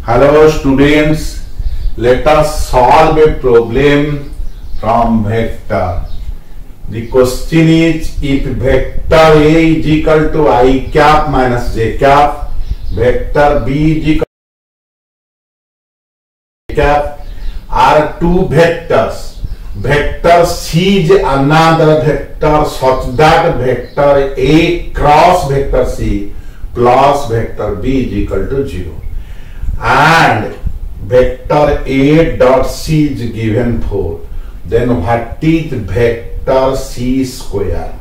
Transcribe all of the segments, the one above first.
Hello students, let us solve a problem from vector. The question is, if vector A is equal to I cap minus j cap, vector B is equal to cap, are two vectors. Vector C is another vector such that vector A cross vector C plus vector B is equal to 0. And vector A dot C is given 4. Then what is vector C square?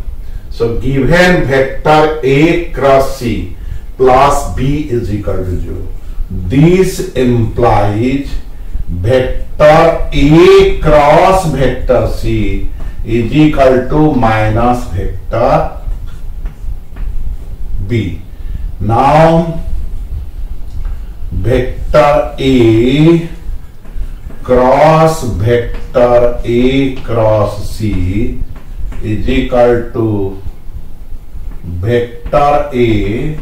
So given vector A cross C plus B is equal to 0. This implies vector A cross vector C is equal to minus vector B. Now vector A cross vector A cross C is equal to vector A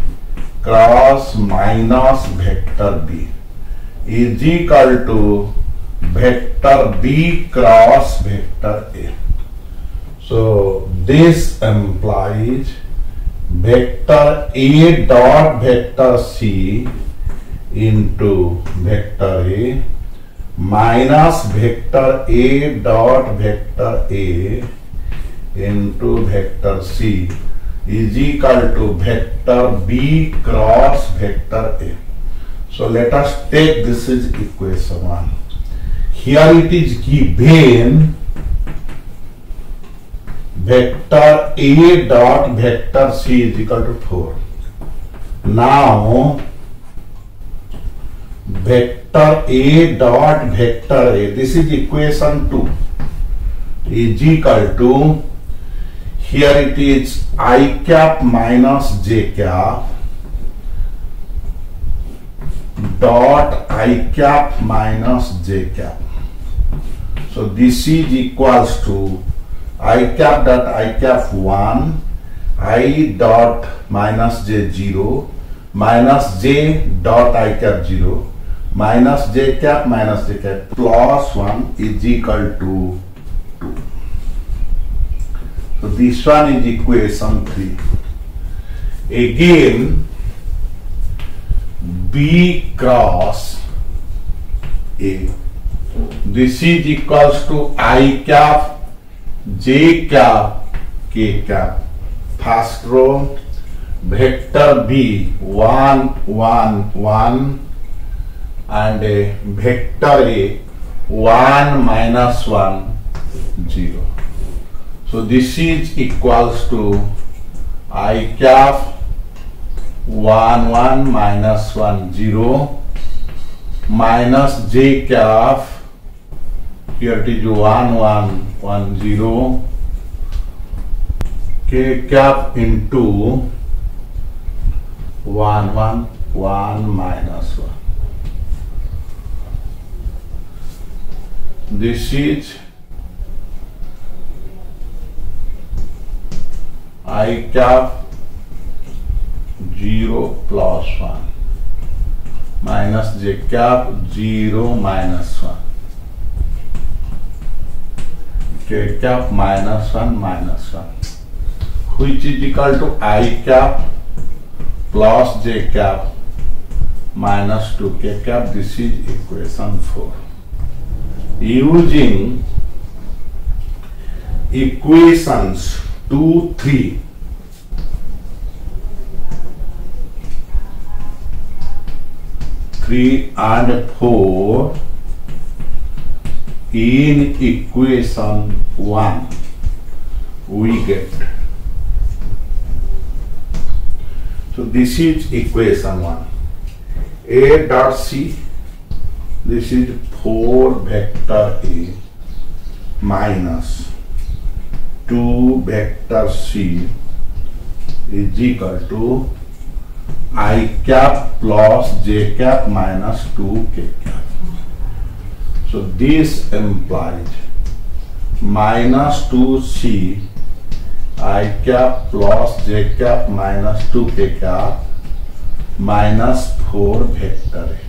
cross minus vector B is equal to vector B cross vector A. So this implies vector A dot vector C into vector A minus vector A dot vector A into vector C is equal to vector B cross vector A. So let us take this is equation 1. Here it is given vector A dot vector C is equal to 4. Now vector A dot vector A, this is equation 2, is equal to, here it is I cap minus j cap dot I cap minus j cap. So this is equals to I cap dot I cap 1, I dot minus j 0, minus j dot I cap 0, minus j cap plus 1 is equal to 2. So this one is equation 3. Again, B cross A, this is equals to I cap j cap k cap. First row vector B 1 1 1 and a vector A 1 minus 1 0. So this is equals to I cap 1 1 minus 1 0 minus j cap, here it is 1 1 1 0 k cap into 1 1 1 minus 1. This is I cap 0 plus 1 minus j cap 0 minus 1 k cap minus 1 minus 1, which is equal to I cap plus j cap minus 2 k cap. This is equation 4. Using equations 2, 3, and 4 in equation 1, we get. So this is equation 1. A dot C, this is 4 vector A minus 2 vector C is equal to I cap plus j cap minus 2 k cap. So this implies minus 2c I cap plus j cap minus 2 k cap minus 4 vector A.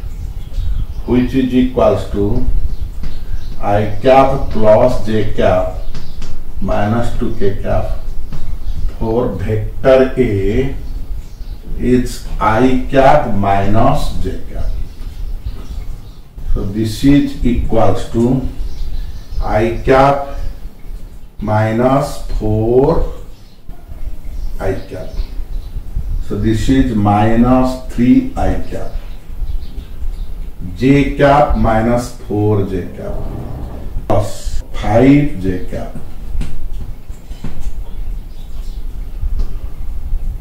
which is equals to I cap plus j cap minus 2k cap for vector A is I cap minus j cap. So this is equals to I cap minus 4 I cap. So this is minus 3 I cap. J cap minus 4 j cap plus 5 j cap.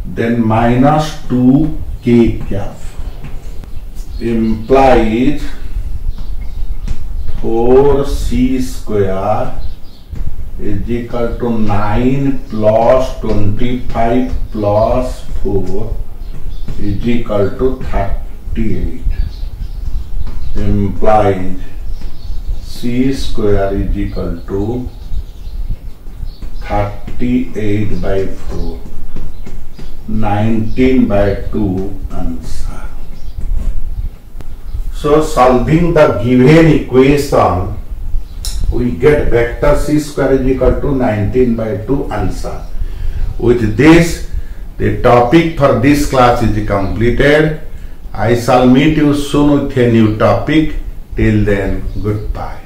Then minus 2 k cap implies 4c square is equal to 9 plus 25 plus 4 is equal to 38. Implies c square is equal to 38 by 4, 19 by 2 answer. So solving the given equation, we get vector c square is equal to 19 by 2 answer. With this, the topic for this class is completed. I shall meet you soon with a new topic. Till then, goodbye.